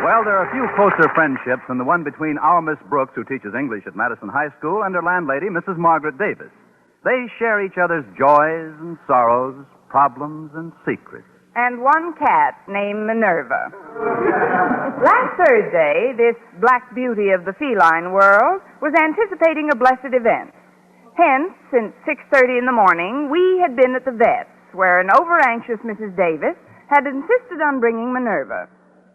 Well, there are a few closer friendships than the one between our Miss Brooks, who teaches English at Madison High School, and her landlady, Mrs. Margaret Davis. They share each other's joys and sorrows, problems and secrets. And one cat named Minerva. Last Thursday, this black beauty of the feline world was anticipating a blessed event. Hence, since 6:30 in the morning, we had been at the vet's, where an over-anxious Mrs. Davis had insisted on bringing Minerva.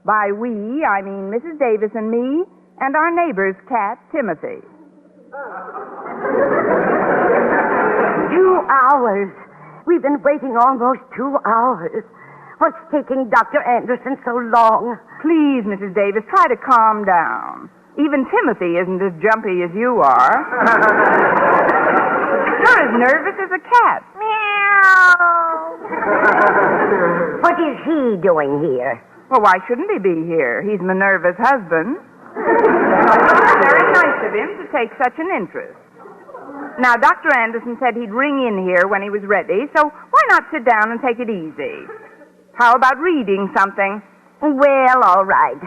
By we, I mean Mrs. Davis and me, and our neighbor's cat, Timothy. 2 hours. We've been waiting almost 2 hours. What's taking Dr. Anderson so long? Please, Mrs. Davis, try to calm down. Even Timothy isn't as jumpy as you are. You're as nervous as a cat. Meow. What is he doing here? Well, why shouldn't he be here? He's Minerva's husband. Very nice of him to take such an interest. Now, Dr. Anderson said he'd ring in here when he was ready, so why not sit down and take it easy? How about reading something? Well, all right.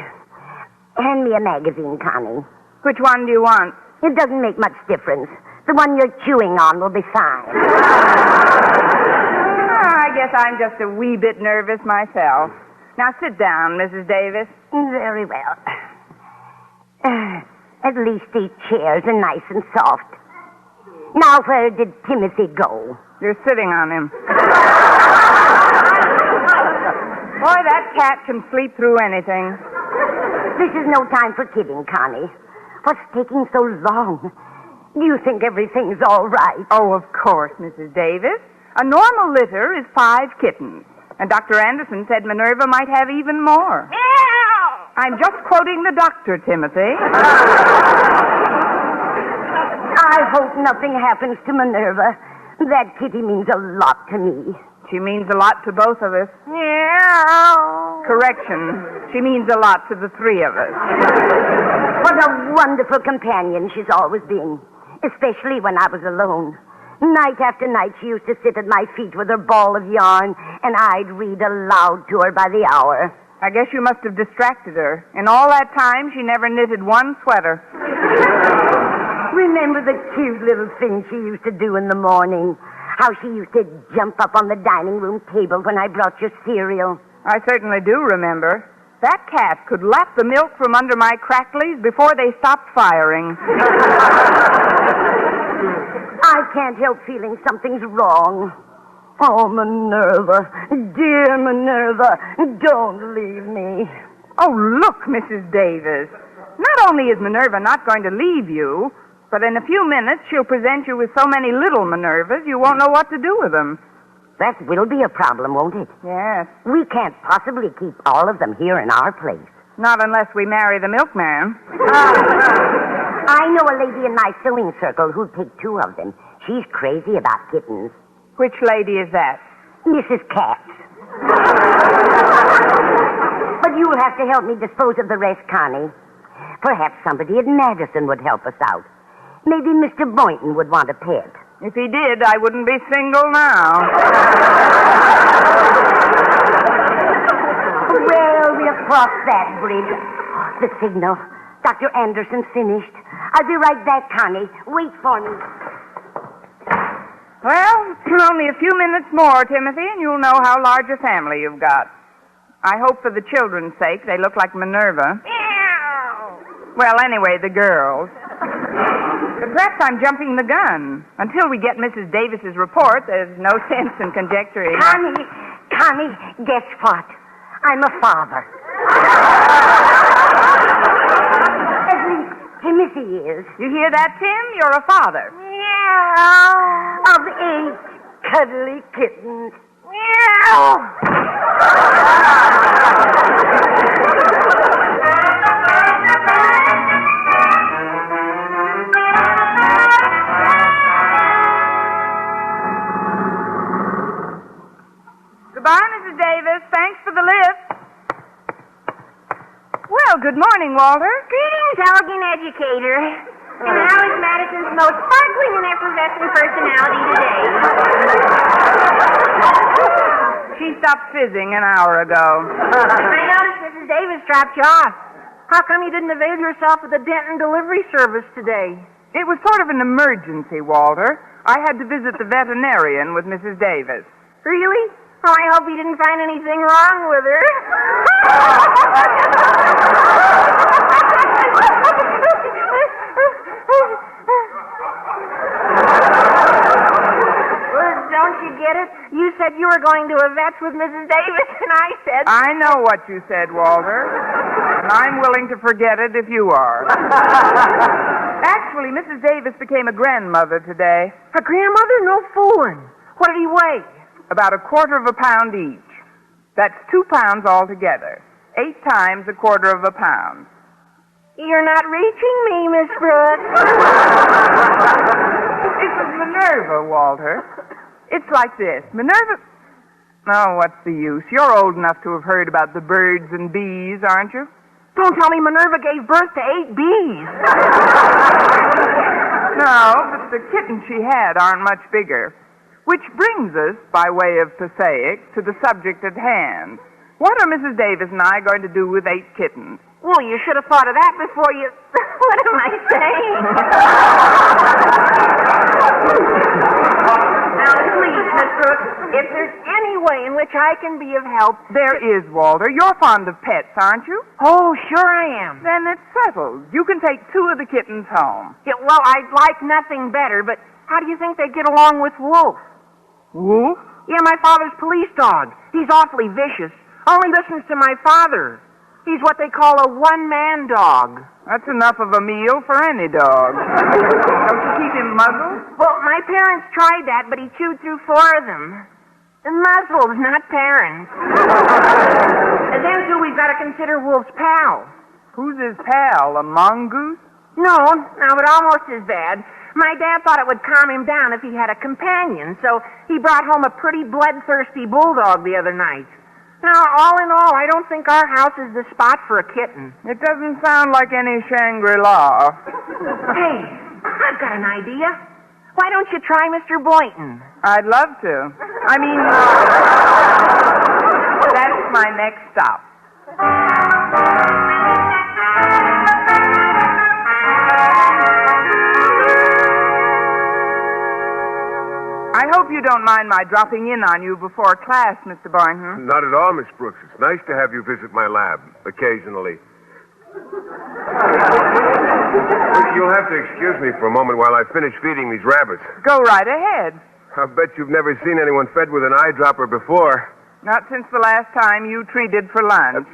Hand me a magazine, Connie. Which one do you want? It doesn't make much difference. The one you're chewing on will be fine. I guess I'm just a wee bit nervous myself. Now sit down, Mrs. Davis. Very well. At least these chairs are nice and soft. Now, where did Timothy go? You're sitting on him. Boy, that cat can sleep through anything. This is no time for kidding, Connie. What's taking so long? Do you think everything's all right? Oh, of course, Mrs. Davis. A normal litter is 5 kittens. And Dr. Anderson said Minerva might have even more. Meow! I'm just quoting the doctor, Timothy. I hope nothing happens to Minerva. That kitty means a lot to me. She means a lot to both of us. Meow! Correction. She means a lot to the 3 of us. What a wonderful companion she's always been, especially when I was alone. Night after night, she used to sit at my feet with her ball of yarn, and I'd read aloud to her by the hour. I guess you must have distracted her. In all that time, she never knitted one sweater. Remember the cute little things she used to do in the morning? How she used to jump up on the dining room table when I brought your cereal? I certainly do remember. That cat could lap the milk from under my cracklies before they stopped firing. I can't help feeling something's wrong. Oh, Minerva, dear Minerva, don't leave me. Oh, look, Mrs. Davis. Not only is Minerva not going to leave you, but in a few minutes she'll present you with so many little Minervas you won't know what to do with them. That will be a problem, won't it? Yes. We can't possibly keep all of them here in our place. Not unless we marry the milkman. I know a lady in my sewing circle who'd take 2 of them. She's crazy about kittens. Which lady is that? Mrs. Katz. But you'll have to help me dispose of the rest, Connie. Perhaps somebody at Madison would help us out. Maybe Mr. Boynton would want a pet. If he did, I wouldn't be single now. Well, we'll cross that bridge. The signal. Dr. Anderson's finished. I'll be right back, Connie. Wait for me. Well, only a few minutes more, Timothy, and you'll know how large a family you've got. I hope for the children's sake they look like Minerva. Meow! Well, anyway, the girls. But perhaps I'm jumping the gun. Until we get Mrs. Davis's report, there's no sense in conjecturing. Connie, guess what? I'm a father. At least Timothy is. You hear that, Tim? You're a father. Meow! Of 8 cuddly kittens. Meow! Goodbye, Mrs. Davis. Thanks for the lift. Well, good morning, Walter. Greetings, elegant educator. And how is Madison's most sparkling and effervescent personality today? She stopped fizzing an hour ago. I noticed Mrs. Davis dropped you off. How come you didn't avail yourself of the Denton delivery service today? It was sort of an emergency, Walter. I had to visit the veterinarian with Mrs. Davis. Really? Oh, I hope you didn't find anything wrong with her. Don't you get it? You said you were going to a vet's with Mrs. Davis, and I said... I know what you said, Walter. And I'm willing to forget it if you are. Actually, Mrs. Davis became a grandmother today. A grandmother? No fooling. What did he weigh? About 1/4 pound each. That's 2 pounds altogether. 8 times 1/4 pound. You're not reaching me, Miss Brooks. It was Minerva, Walter. It's like this. Minerva... Oh, what's the use? You're old enough to have heard about the birds and bees, aren't you? Don't tell me Minerva gave birth to 8 bees. No, but the kittens she had aren't much bigger. Which brings us, by way of prosaic, to the subject at hand. What are Mrs. Davis and I going to do with 8 kittens? Well, you should have thought of that before you... What am I saying? Now, please, Miss Brooks, if there's any way in which I can be of help... There is, Walter. You're fond of pets, aren't you? Oh, sure I am. Then it's settled. You can take 2 of the kittens home. Yeah, well, I'd like nothing better, but how do you think they'd get along with Wolf? Wolf? Yeah, my father's police dog. He's awfully vicious. Only listens to my father. He's what they call a one-man dog. That's enough of a meal for any dog. Don't you keep him muzzled? Well, my parents tried that, but he chewed through 4 of them. Muzzled, not parents. And then, too, we've got to consider Wolf's pal. Who's his pal, a mongoose? No, but almost as bad. My dad thought it would calm him down if he had a companion, so he brought home a pretty bloodthirsty bulldog the other night. Now, all in all, I don't think our house is the spot for a kitten. It doesn't sound like any Shangri-La. Hey, I've got an idea. Why don't you try Mr. Boynton? I'd love to. I mean, that's my next stop. I hope you don't mind my dropping in on you before class, Mr. Boynton. Not at all, Miss Brooks. It's nice to have you visit my lab, occasionally. You'll have to excuse me for a moment while I finish feeding these rabbits. Go right ahead. I bet you've never seen anyone fed with an eyedropper before. Not since the last time you treated for lunch.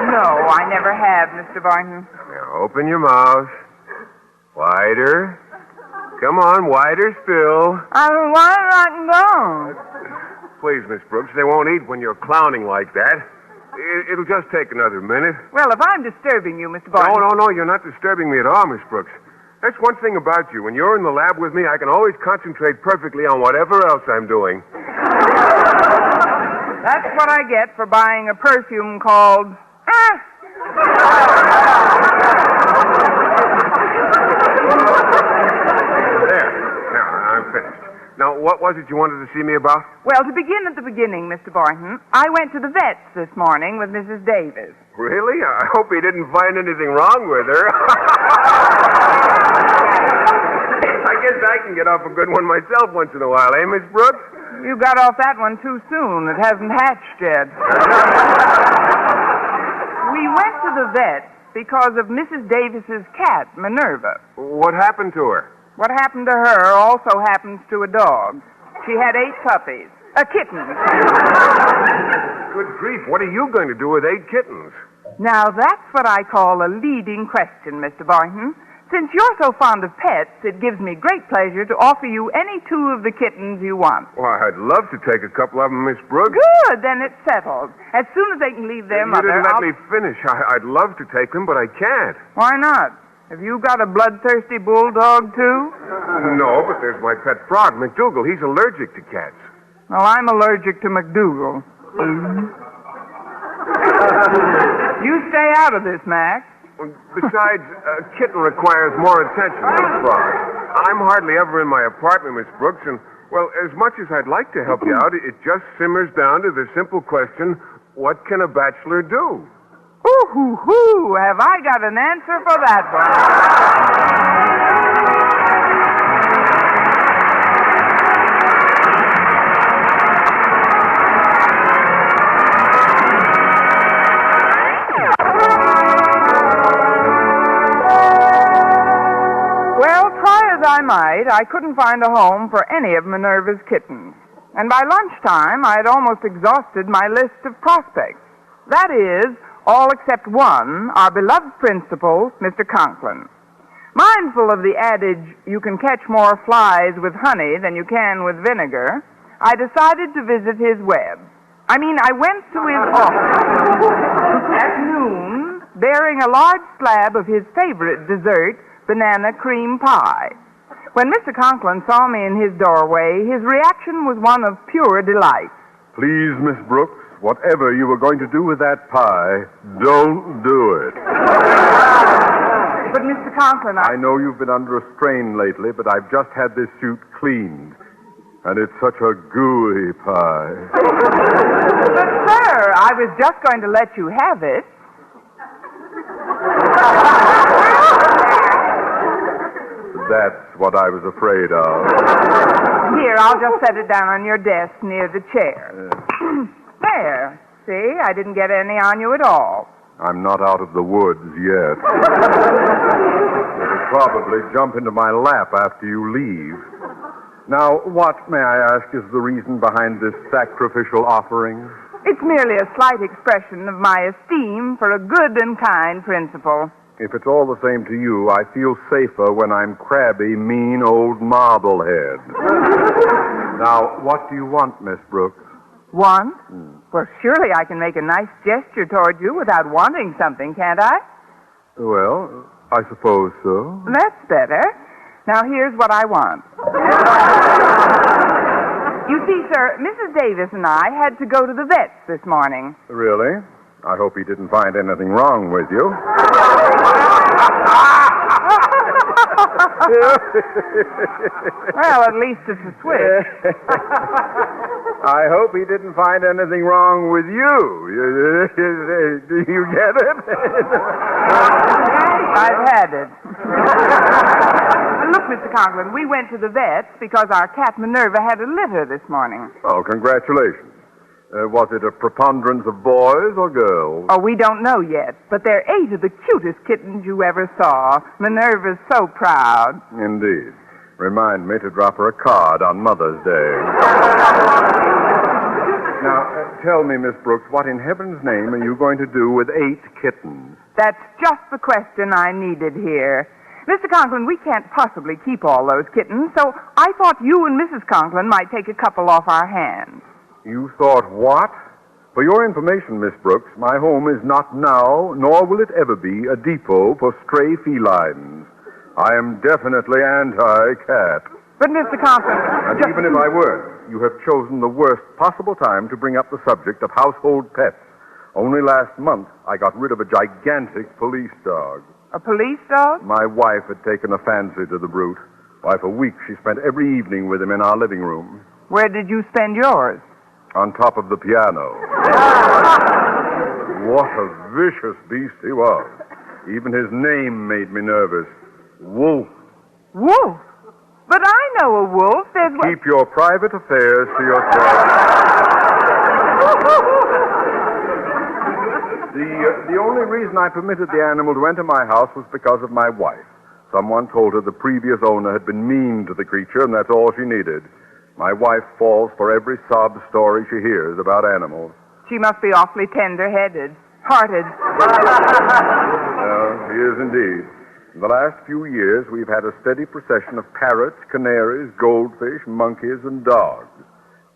No, I never have, Mr. Boynton. Now, open your mouth. Wider. Come on, wider still. Why not go? Please, Miss Brooks, they won't eat when you're clowning like that. It'll just take another minute. Well, if I'm disturbing you, Mr. Boynton... No, you're not disturbing me at all, Miss Brooks. That's one thing about you. When you're in the lab with me, I can always concentrate perfectly on whatever else I'm doing. That's what I get for buying a perfume called... There. Now, I'm finished. Now, what was it you wanted to see me about? Well, to begin at the beginning, Mr. Boynton, I went to the vet's this morning with Mrs. Davis. Really? I hope he didn't find anything wrong with her. I guess I can get off a good one myself once in a while, eh, Miss Brooks? You got off that one too soon. It hasn't hatched yet. We went to the vet because of Mrs. Davis's cat, Minerva. What happened to her? What happened to her also happens to a dog. She had 8 puppies. A kitten. Good grief, what are you going to do with 8 kittens? Now, that's what I call a leading question, Mr. Boynton. Since you're so fond of pets, it gives me great pleasure to offer you any 2 of the kittens you want. Why, I'd love to take a couple of them, Miss Brooks. Good, then it's settled. As soon as they can leave their mother... You didn't let me finish. I'd love to take them, but I can't. Why not? Have you got a bloodthirsty bulldog, too? No, but there's my pet frog, McDougal. He's allergic to cats. Well, I'm allergic to McDougal. You stay out of this, Mac. Besides, a kitten requires more attention than a frog. I'm hardly ever in my apartment, Miss Brooks, and, well, as much as I'd like to help you out, it just simmers down to the simple question, what can a bachelor do? Ooh, have I got an answer for that one? Well, try as I might, I couldn't find a home for any of Minerva's kittens. And by lunchtime, I had almost exhausted my list of prospects. That is, all except one, our beloved principal, Mr. Conklin. Mindful of the adage, you can catch more flies with honey than you can with vinegar, I decided to visit his web. I went to his office at noon, bearing a large slab of his favorite dessert, banana cream pie. When Mr. Conklin saw me in his doorway, his reaction was one of pure delight. Please, Miss Brooks, whatever you were going to do with that pie, don't do it. But, Mr. Conklin, I know you've been under a strain lately, but I've just had this suit cleaned. And it's such a gooey pie. But, sir, I was just going to let you have it. That's what I was afraid of. Here, I'll just set it down on your desk near the chair. There. See, I didn't get any on you at all. I'm not out of the woods yet. It'll probably jump into my lap after you leave. Now, what, may I ask, is the reason behind this sacrificial offering? It's merely a slight expression of my esteem for a good and kind principal. If it's all the same to you, I feel safer when I'm crabby, mean old Marblehead. Now, what do you want, Miss Brooks? Want? Well, surely I can make a nice gesture toward you without wanting something, can't I? Well, I suppose so. That's better. Now, here's what I want. You see, sir, Mrs. Davis and I had to go to the vet's this morning. Really? I hope he didn't find anything wrong with you. Well, at least it's a switch. I hope he didn't find anything wrong with you. Do you get it? I've had it. Look, Mr. Conklin, we went to the vet's because our cat Minerva had a litter this morning. Oh, congratulations. Was it a preponderance of boys or girls? Oh, we don't know yet, but they're 8 of the cutest kittens you ever saw. Minerva's so proud. Indeed. Remind me to drop her a card on Mother's Day. Now, tell me, Miss Brooks, what in heaven's name are you going to do with 8 kittens? That's just the question I needed here. Mr. Conklin, we can't possibly keep all those kittens, so I thought you and Mrs. Conklin might take a couple off our hands. You thought what? For your information, Miss Brooks, my home is not now, nor will it ever be, a depot for stray felines. I am definitely anti-cat. But, Mr. Conklin... And even if I were, you have chosen the worst possible time to bring up the subject of household pets. Only last month, I got rid of a gigantic police dog. A police dog? My wife had taken a fancy to the brute. Why, for weeks she spent every evening with him in our living room. Where did you spend yours? On top of the piano. What a vicious beast he was. Even his name made me nervous. Wolf. Wolf? But I know a wolf. Keep your private affairs to yourself. The only reason I permitted the animal to enter my house was because of my wife. Someone told her the previous owner had been mean to the creature, and that's all she needed. My wife falls for every sob story she hears about animals. She must be awfully tender-headed, hearted. She is indeed. In the last few years, we've had a steady procession of parrots, canaries, goldfish, monkeys, and dogs.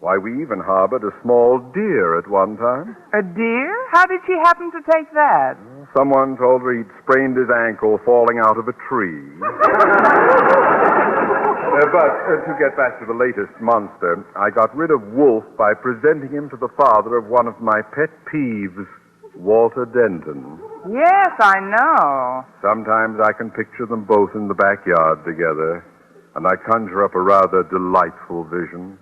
Why, we even harbored a small deer at one time. A deer? How did she happen to take that? Someone told her he'd sprained his ankle falling out of a tree. But to get back to the latest monster, I got rid of Wolf by presenting him to the father of one of my pet peeves, Walter Denton. Yes, I know. Sometimes I can picture them both in the backyard together, and I conjure up a rather delightful vision.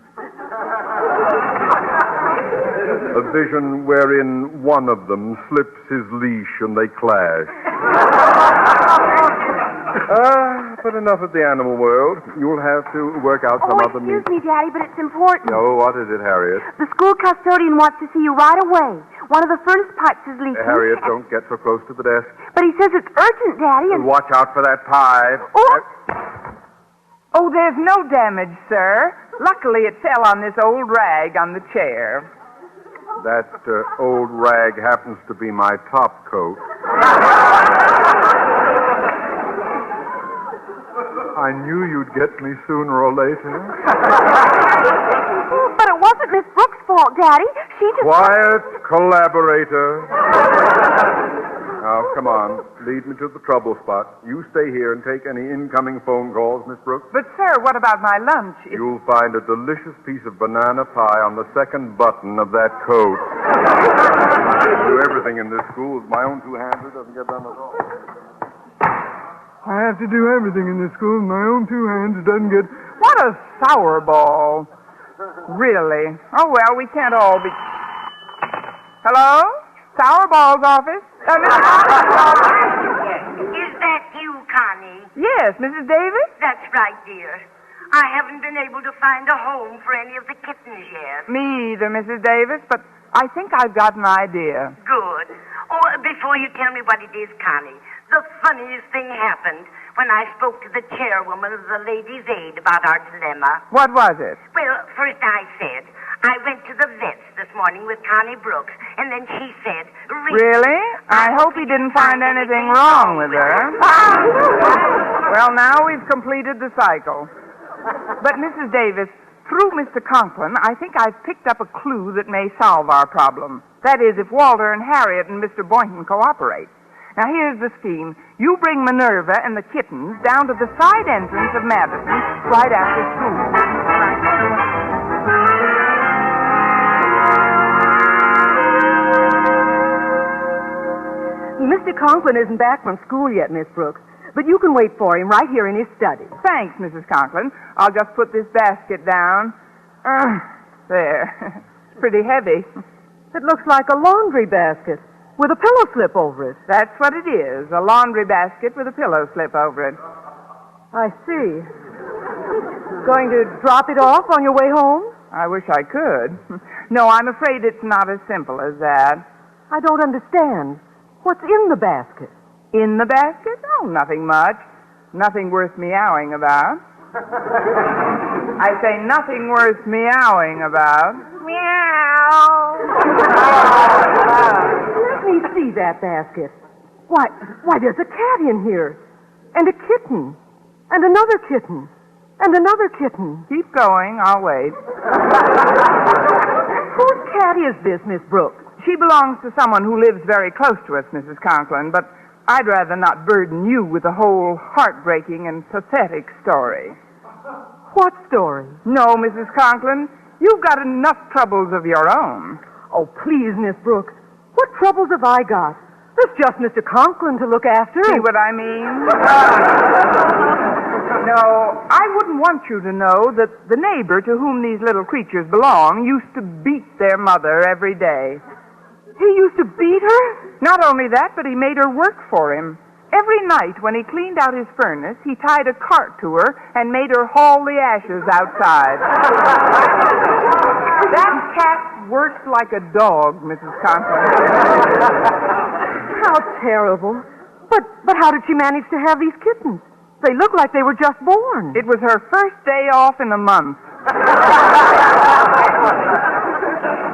A vision wherein one of them slips his leash and they clash. But enough of the animal world. You'll have to work out some other means. Excuse me, Daddy, but it's important. No, what is it, Harriet? The school custodian wants to see you right away. One of the furnace pipes is leaking. Harriet, don't get so close to the desk. But he says it's urgent, Daddy, and... Watch out for that pie. Oh, there's no damage, sir. Luckily, it fell on this old rag on the chair. That old rag happens to be my top coat. I knew you'd get me sooner or later. But it wasn't Miss Brooks' fault, Daddy. She just... Quiet, collaborator. Now, come on. Lead me to the trouble spot. You stay here and take any incoming phone calls, Miss Brooks. But, sir, what about my lunch? You'll find a delicious piece of banana pie on the second button of that coat. I do everything in this school with my own two hands. It doesn't get done at all. I have to do everything in this school with my own two hands. It doesn't get... What a sour ball. Really? Oh, well, we can't all be... Hello? Sour Ball's office? Is that you, Connie? Yes, Mrs. Davis? That's right, dear. I haven't been able to find a home for any of the kittens yet. Me either, Mrs. Davis, but I think I've got an idea. Good. Oh, before you tell me what it is, Connie, the funniest thing happened when I spoke to the chairwoman of the Ladies' Aid about our dilemma. What was it? Well, first I said, I went to the vet's this morning with Connie Brooks, and then she said... Really? I hope he didn't find anything wrong with her. Well, now we've completed the cycle. But, Mrs. Davis, through Mr. Conklin, I think I've picked up a clue that may solve our problem. That is, if Walter and Harriet and Mr. Boynton cooperate. Now, here's the scheme. You bring Minerva and the kittens down to the side entrance of Madison right after school. Mr. Conklin isn't back from school yet, Miss Brooks, but you can wait for him right here in his study. Thanks, Mrs. Conklin. I'll just put this basket down. There. It's pretty heavy. It looks like a laundry basket with a pillow slip over it. That's what it is, a laundry basket with a pillow slip over it. I see. Going to drop it off on your way home? I wish I could. No, I'm afraid it's not as simple as that. I don't understand. What's in the basket? In the basket? Oh, nothing much. Nothing worth meowing about. I say nothing worth meowing about. Meow. Let me see that basket. Why, there's a cat in here. And a kitten. And another kitten. And another kitten. Keep going. I'll wait. Whose cat is this, Miss Brooks? She belongs to someone who lives very close to us, Mrs. Conklin, but I'd rather not burden you with the whole heartbreaking and pathetic story. What story? No, Mrs. Conklin, you've got enough troubles of your own. Oh, please, Miss Brooks. What troubles have I got? There's just Mr. Conklin to look after. See what I mean? No, I wouldn't want you to know that the neighbor to whom these little creatures belong used to beat their mother every day. He used to beat her? Not only that, but he made her work for him. Every night when he cleaned out his furnace, he tied a cart to her and made her haul the ashes outside. That cat worked like a dog, Mrs. Conklin. How terrible. But how did she manage to have these kittens? They look like they were just born. It was her first day off in a month.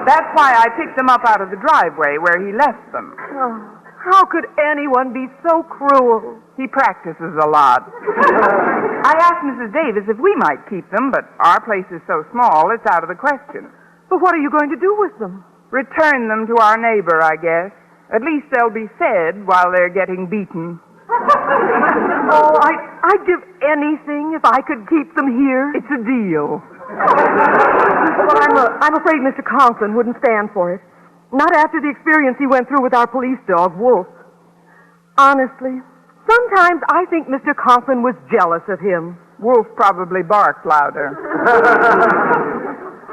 That's why I picked them up out of the driveway where he left them. Oh, how could anyone be so cruel? He practices a lot. I asked Mrs. Davis if we might keep them, but our place is so small, it's out of the question. But what are you going to do with them? Return them to our neighbor, I guess. At least they'll be fed while they're getting beaten. Oh, I'd give anything if I could keep them here. It's a deal. Well, I'm afraid Mr. Conklin wouldn't stand for it. Not after the experience he went through with our police dog, Wolf. Honestly, sometimes I think Mr. Conklin was jealous of him. Wolf probably barked louder.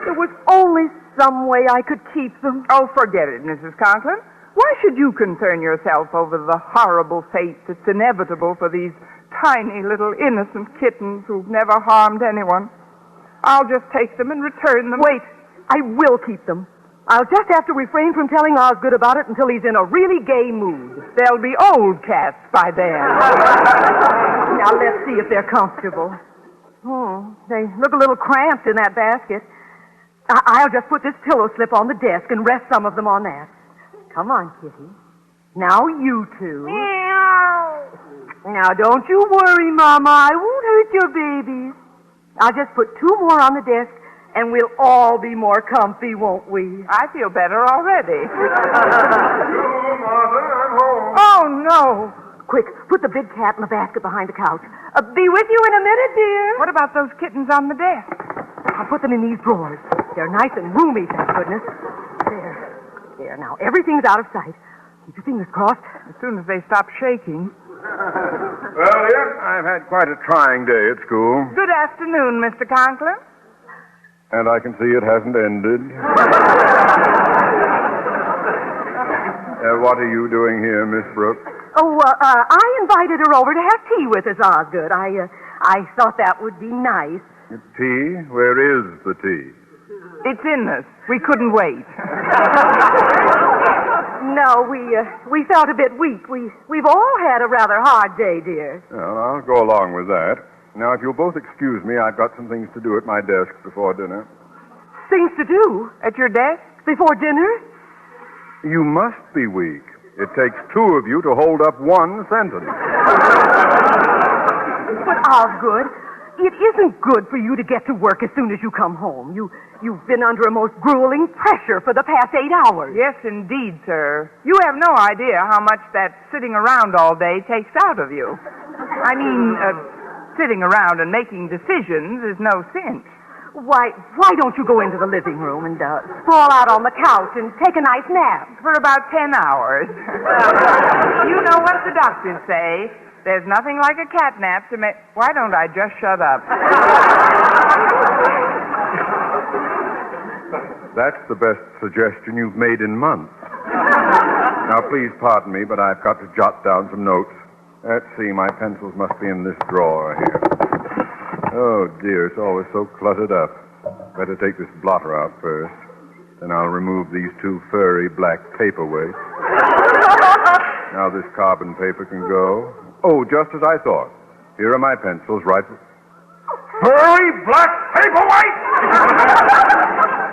There was only some way I could keep them? Oh, forget it, Mrs. Conklin. Why should you concern yourself over the horrible fate that's inevitable for these tiny little innocent kittens who've never harmed anyone? I'll just take them and return them. Wait, I will keep them. I'll just have to refrain from telling Osgood about it until he's in a really gay mood. They'll be old cats by then. Now, let's see if they're comfortable. They look a little cramped in that basket. I'll just put this pillow slip on the desk and rest some of them on that. Come on, Kitty. Now you two. Meow. Now, don't you worry, Mama. I won't hurt your babies. I'll just put 2 more on the desk, and we'll all be more comfy, won't we? I feel better already. Martha, I'm home. Oh, no. Quick, put the big cat in the basket behind the couch. Be with you in a minute, dear. What about those kittens on the desk? I'll put them in these drawers. They're nice and roomy, thank goodness. There, now, everything's out of sight. Keep your fingers crossed. As soon as they stop shaking. Well, dear, I've had quite a trying day at school. Good afternoon, Mr. Conklin. And I can see it hasn't ended. What are you doing here, Miss Brooks? I invited her over to have tea with us, Osgood. I thought that would be nice. Tea? Where is the tea? It's in us. We couldn't wait. No, we felt a bit weak. We've all had a rather hard day, dear. Well, I'll go along with that. Now, if you'll both excuse me, I've got some things to do at my desk before dinner. Things to do? At your desk? Before dinner? You must be weak. It takes 2 of you to hold up 1 sentence. But, Osgood, it isn't good for you to get to work as soon as you come home. You've been under a most grueling pressure for the past 8 hours. Yes, indeed, sir. You have no idea how much that sitting around all day takes out of you. I mean, sitting around and making decisions is no cinch. Why don't you go into the living room and sprawl out on the couch and take a nice nap? For about 10 hours. You know what the doctors say. There's nothing like a cat nap to make... Why don't I just shut up? That's the best suggestion you've made in months. Now, please pardon me, but I've got to jot down some notes. Let's see, my pencils must be in this drawer here. Oh, dear, it's always so cluttered up. Better take this blotter out first. Then I'll remove these 2 furry black paperweights. Now this carbon paper can go. Oh, just as I thought. Here are my pencils, right... Furry black paperweights!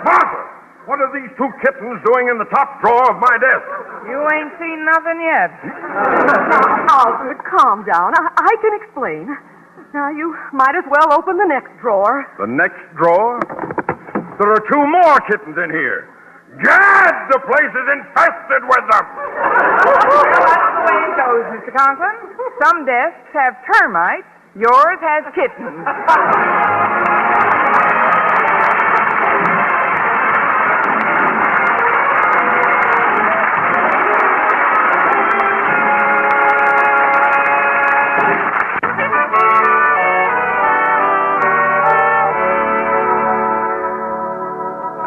Martha, what are these 2 kittens doing in the top drawer of my desk? You ain't seen nothing yet. Osgood, calm down. I can explain. Now, you might as well open the next drawer. The next drawer? There are 2 more kittens in here. Gad, the place is infested with them. Well, that's the way it goes, Mr. Conklin. Some desks have termites. Yours has kittens.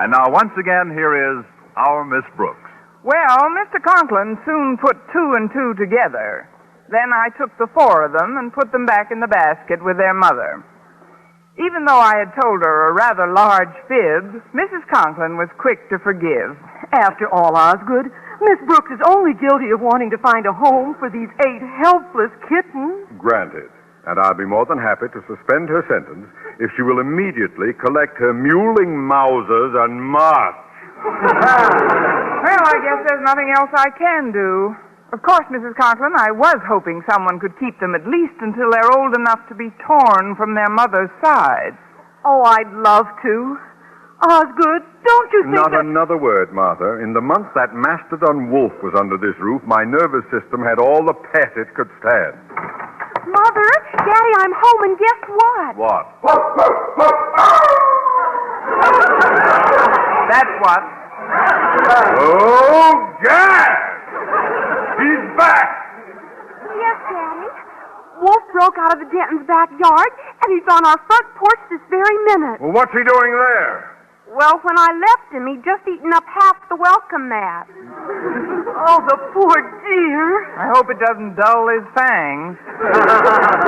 And now, once again, here is our Miss Brooks. Well, Mr. Conklin soon put 2 and 2 together. Then I took the 4 of them and put them back in the basket with their mother. Even though I had told her a rather large fib, Mrs. Conklin was quick to forgive. After all, Osgood, Miss Brooks is only guilty of wanting to find a home for these 8 helpless kittens. Granted. And I'll be more than happy to suspend her sentence if she will immediately collect her mewling Mausers and march. Well, I guess there's nothing else I can do. Of course, Mrs. Conklin, I was hoping someone could keep them at least until they're old enough to be torn from their mother's side. Oh, I'd love to. Osgood, don't you think Not another word, Martha. In the month that mastodon wolf was under this roof, my nervous system had all the pet it could stand. Mother, Daddy, I'm home, and guess what? What? That's what. Oh, Gad! He's back! Yes, Daddy. Wolf broke out of the Denton's backyard, and he's on our front porch this very minute. Well, what's he doing there? Well, when I left him, he'd just eaten up half the welcome mat. Oh, the poor dear. I hope it doesn't dull his fangs.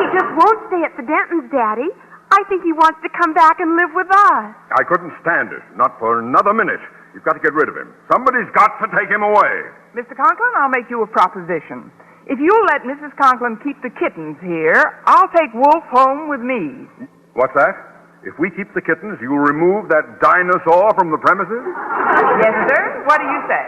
He just won't stay at the Dentons, Daddy. I think he wants to come back and live with us. I couldn't stand it. Not for another minute. You've got to get rid of him. Somebody's got to take him away. Mr. Conklin, I'll make you a proposition. If you'll let Mrs. Conklin keep the kittens here, I'll take Wolf home with me. What's that? If we keep the kittens, you'll remove that dinosaur from the premises? Yes, sir. What do you say?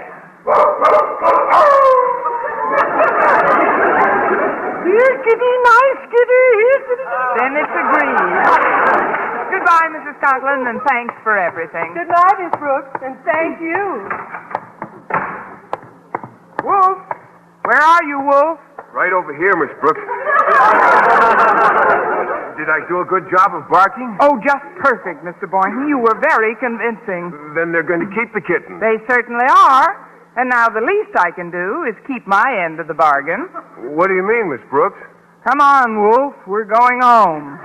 Here, kitty, nice kitty. Here, kitty. Then it's agreed. Goodbye, Mrs. Conklin, and thanks for everything. Good night, Miss Brooks, and thank you. Wolf! Where are you, Wolf? Right over here, Miss Brooks. Did I do a good job of barking? Oh, just perfect, Mr. Boynton. You were very convincing. Then they're going to keep the kitten. They certainly are. And now the least I can do is keep my end of the bargain. What do you mean, Miss Brooks? Come on, Wolf. We're going home.